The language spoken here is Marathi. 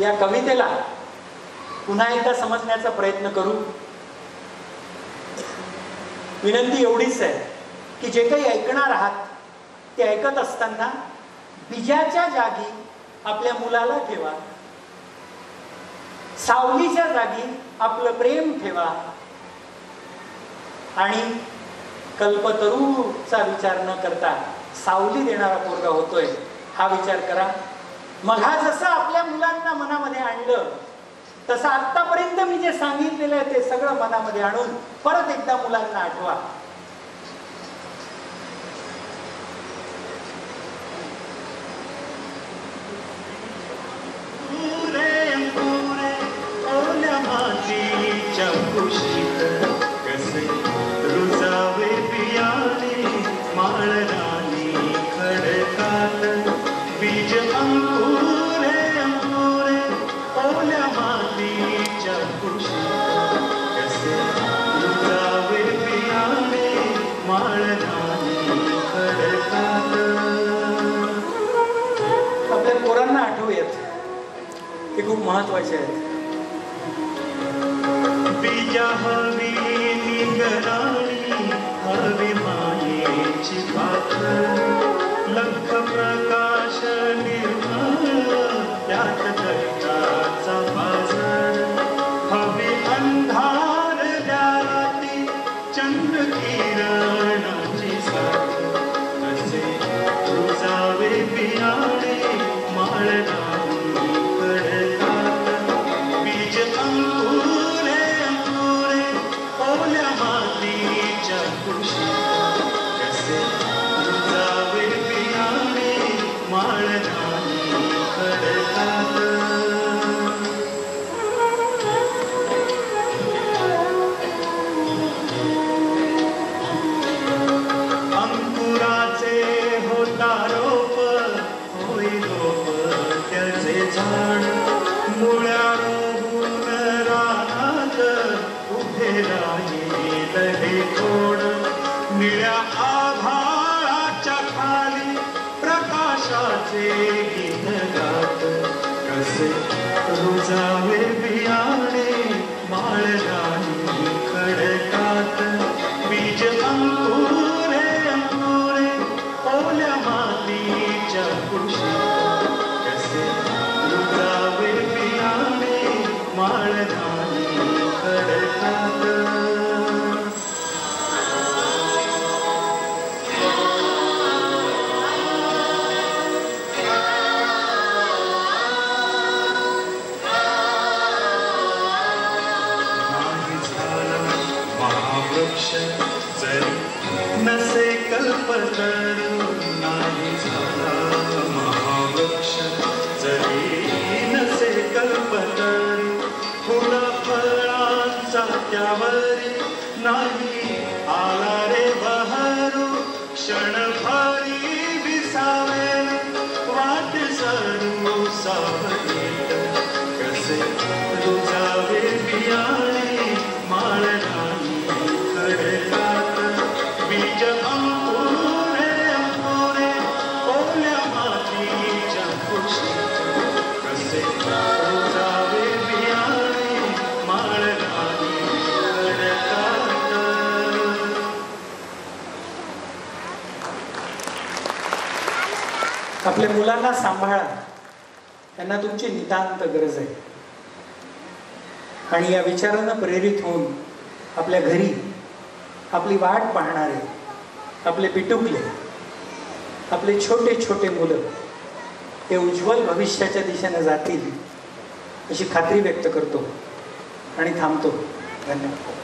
या कवितेला पुन्हा एकदा समजण्याचा प्रयत्न करू. विनंती एवढीच आहे की जे काही ऐकणार आहात ते ऐकत असताना बीजाच्या जागी आपल्या मुलाला ठेवा, सावलीच्या जागी आपलं प्रेम ठेवा आणि कल्पतरूचा विचार न करता सावली देणारा पोरगा होतोय हा विचार करा. मग हा जसं आपल्या मुलांना मनामध्ये आणलं तसं आतापर्यंत मी जे सांगितलेलं आहे ते सगळं मनामध्ये आणून परत एकदा मुलांना आठवा. आपल्या पोरांना आठवूयात, हे खूप महत्वाचे आहेत. बीजा हवी निगराणी हवी मायेची पाखर, लख प्रकाश निर्मळ त्यात दर्याचा बाजार, हवी अंधार द्याती चंद्र किरणाची साथ, कसे रुजावे बियाणे माळरानी खडकात, बीज अंकुरे अंकुरे ओल्या मातीच्या कुशीत, कसे रुजावे बियाणे माळरानी खडकात. अंकुराचे होता रोप होई रोप त्याचे झाड, मुळ्या रोवून रानात उभे राहील हे खोड, निळ्या आभाळाच्या खाली प्रकाशाचे गीत गात, कसे रुजावे बियाणे माळरानी खडकात, बीज अंकुरे अंकुरे ओल्या मातीच्या कुशीत, कसे रुजावे बियाणे माळरानी खडकात. जरी नसे कल्पतरू, नाही झाला महावृक्ष जरी नसे कल्पतरू, फुला फळांचा त्यावरी नाही आला रे बहरू, क्षणभरी विसावेल वाट सरू सावलीत, कसे रुजावे बियाणे माळरानी खडकात, बीज अंकुरे अंकुरे ओल्या मातीच्या कुशीत, कसे रुजावे बियाणे माळरानी खडकात. आपल्या मुलांना सांभाळा, त्यांना तुमची नितांत गरज आहे. आणि या विचारानं प्रेरित होऊन आपल्या घरी आपली वाट पाहणारे आपले पिटुकले, आपले छोटे छोटे मुलं हे उज्ज्वल भविष्याच्या दिशेने जातील अशी खात्री व्यक्त करतो आणि थांबतो. धन्यवाद.